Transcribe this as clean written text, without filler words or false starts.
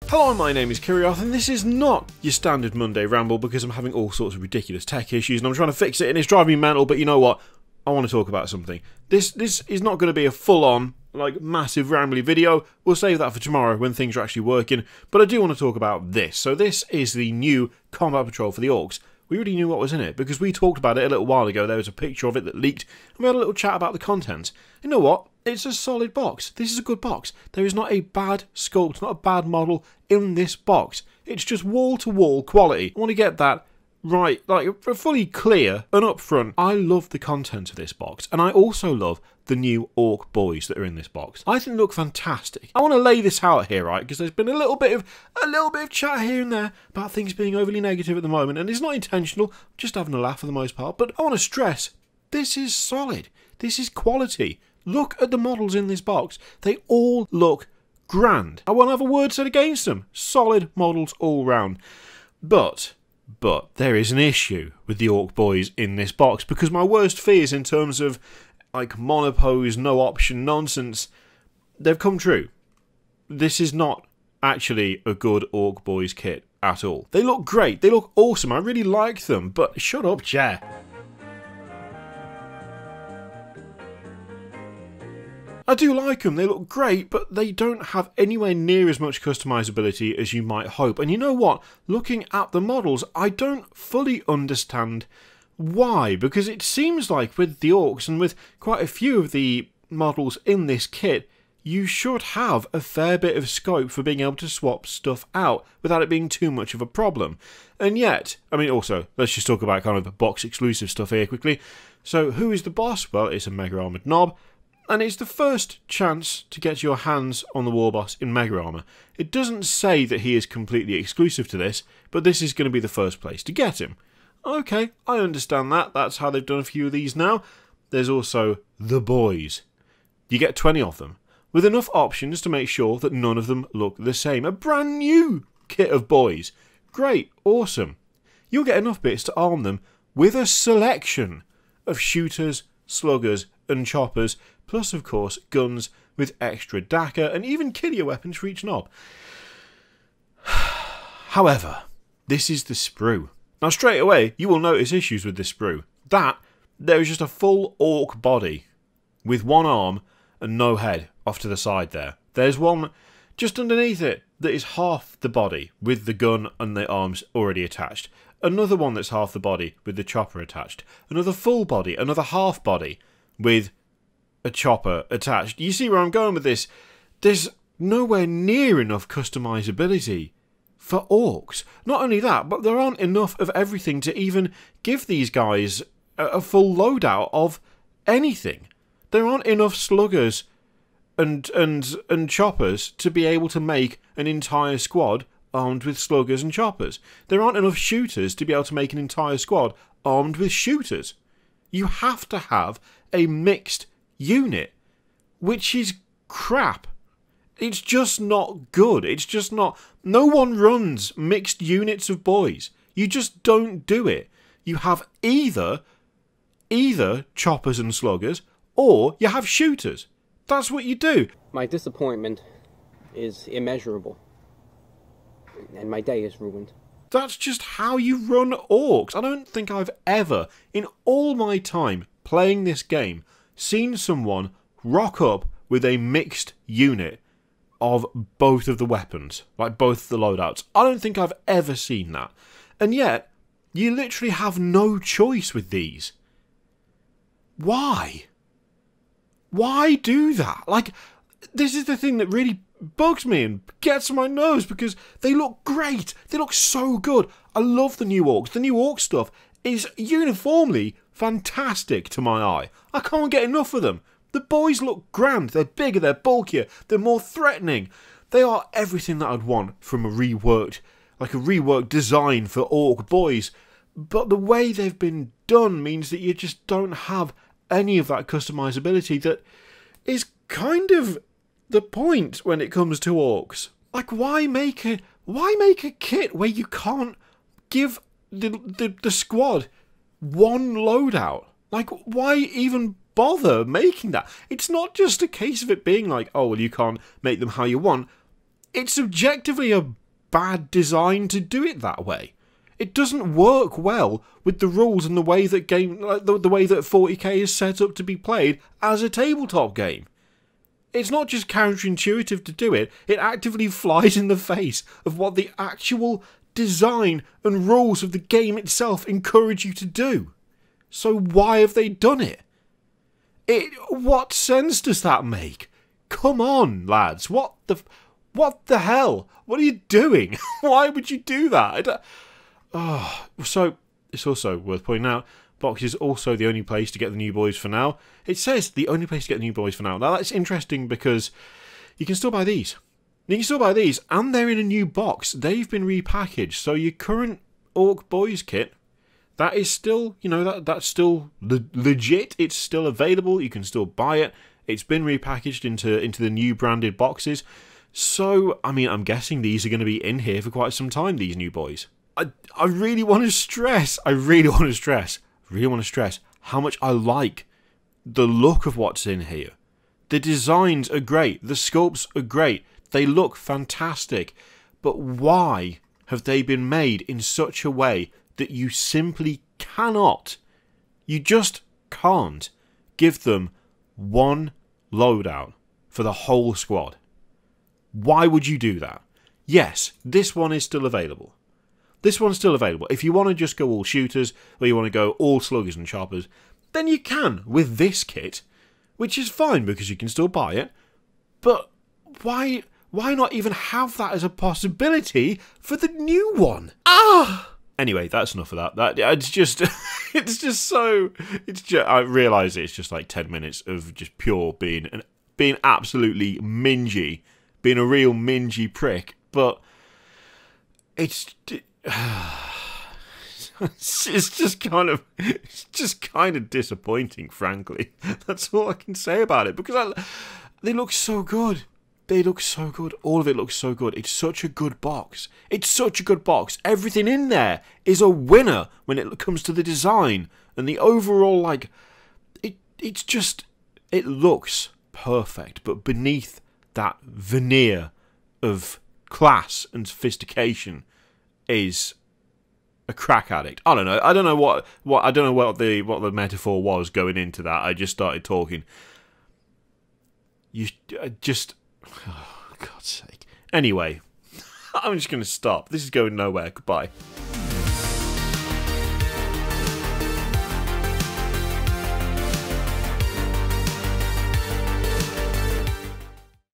Hello, my name is Kiriath, and this is not your standard Monday ramble because I'm having all sorts of ridiculous tech issues and I'm trying to fix it and it's driving me mental, but you know what? I want to talk about something. This is not going to be a full-on, like, massive rambly video. We'll save that for tomorrow when things are actually working, but I do want to talk about this. So this is the new combat patrol for the Orks. We already knew what was in it because we talked about it a little while ago. There was a picture of it that leaked and we had a little chat about the content. You know what? It's a solid box. This is a good box. There is not a bad sculpt, not a bad model in this box. It's just wall-to-wall quality. I want to get that right, like, fully clear and upfront. I love the content of this box, and I also love the new Ork Boyz that are in this box. I think they look fantastic. I want to lay this out here, right, because there's been a little bit of chat here and there about things being overly negative at the moment, and it's not intentional, I'm just having a laugh for the most part, but I want to stress, this is solid. This is quality. Look at the models in this box. They all look grand. I won't have a word said against them. Solid models all round. But there is an issue with the Ork Boyz in this box because my worst fears in terms of like monopose, no option nonsense, they've come true. This is not actually a good Ork Boyz kit at all. They look great. They look awesome. I really like them, but shut up, chair. I do like them, they look great, but they don't have anywhere near as much customizability as you might hope. And you know what? Looking at the models, I don't fully understand why, because it seems like with the Orks and with quite a few of the models in this kit, you should have a fair bit of scope for being able to swap stuff out without it being too much of a problem. And yet, I mean also, let's just talk about kind of box exclusive stuff here quickly. So who is the boss? Well, it's a Mega Armoured Knob. And it's the first chance to get your hands on the war boss in Mega Armour. It doesn't say that he is completely exclusive to this, but this is going to be the first place to get him. Okay, I understand that. That's how they've done a few of these now. There's also the boys. You get 20 of them, with enough options to make sure that none of them look the same. A brand new kit of boys. Great, awesome. You'll get enough bits to arm them with a selection of shooters, sluggers, and choppers, plus of course guns with extra dakka and even killier weapons for each knob. However, this is the sprue. Now straight away you will notice issues with this sprue. There is just a full orc body with one arm and no head off to the side there. There's one just underneath it that is half the body with the gun and the arms already attached. Another one that's half the body with the chopper attached. Another full body, another half body with a chopper attached. You see where I'm going with this? There's nowhere near enough customizability for orcs. Not only that, but there aren't enough of everything to even give these guys a full loadout of anything. There aren't enough sluggers and choppers to be able to make an entire squad armed with sluggers and choppers. There aren't enough shooters to be able to make an entire squad armed with shooters. You have to have a mixed unit, which is crap. It's just not good. It's just not. No one runs mixed units of boys. You just don't do it. You have either choppers and sluggers, or you have shooters. That's what you do. My disappointment is immeasurable, and my day is ruined. That's just how you run orcs. I don't think I've ever, in all my time playing this game, seen someone rock up with a mixed unit of both of the weapons, like both of the loadouts. I don't think I've ever seen that. And yet, you literally have no choice with these. Why? Why do that? Like, this is the thing that really bugs me and gets on my nerves because they look great. They look so good. I love the new orcs. The new orc stuff is uniformly fantastic to my eye. I can't get enough of them. The boys look grand. They're bigger, they're bulkier, they're more threatening. They are everything that I'd want from a reworked design for Ork Boyz. But the way they've been done means that you just don't have any of that customizability that is kind of the point when it comes to orcs. Like, why make a kit where you can't give the squad one loadout? Like, why even bother making that? It's not just a case of it being like, oh, well, you can't make them how you want. it's objectively a bad design to do it that way. It doesn't work well with the rules and the way that the way that 40k is set up to be played as a tabletop game. It's not just counterintuitive to do it, it actively flies in the face of what the actual design and rules of the game itself encourage you to do. So why have they done it? What sense does that make? Come on, lads. What the hell? What are you doing? Why would you do that? So it's also worth pointing out, Box is also the only place to get the new boys for now. It says the only place to get the new boys for now. Now that's interesting because you can still buy these. You can still buy these, and they're in a new box. They've been repackaged. So your current Ork Boyz kit, that is still, you know, that's still legit. It's still available. You can still buy it. It's been repackaged into the new branded boxes. So, I mean, I'm guessing these are going to be in here for quite some time, these new boys. I really want to stress how much I like the look of what's in here. The designs are great. The sculpts are great. They look fantastic. But why have they been made in such a way that you simply cannot, you just can't give them one loadout for the whole squad? Why would you do that? Yes, this one is still available. This one's still available. If you want to just go all shooters, or you want to go all sluggers and choppers, then you can with this kit, which is fine because you can still buy it. But why not even have that as a possibility for the new one? Anyway, that's enough of that. It's just, I realise it's just like 10 minutes of just pure being absolutely mingy, being a real mingy prick, but it's just kind of disappointing, frankly. That's all I can say about it, because they look so good. They look so good. All of it looks so good. It's such a good box. It's such a good box. Everything in there is a winner when it comes to the design and the overall, like, it looks perfect, but beneath that veneer of class and sophistication is a crack addict. I don't know. I don't know what the metaphor was going into that. I just started talking. Oh, God's sake. Anyway, I'm just going to stop. This is going nowhere. Goodbye.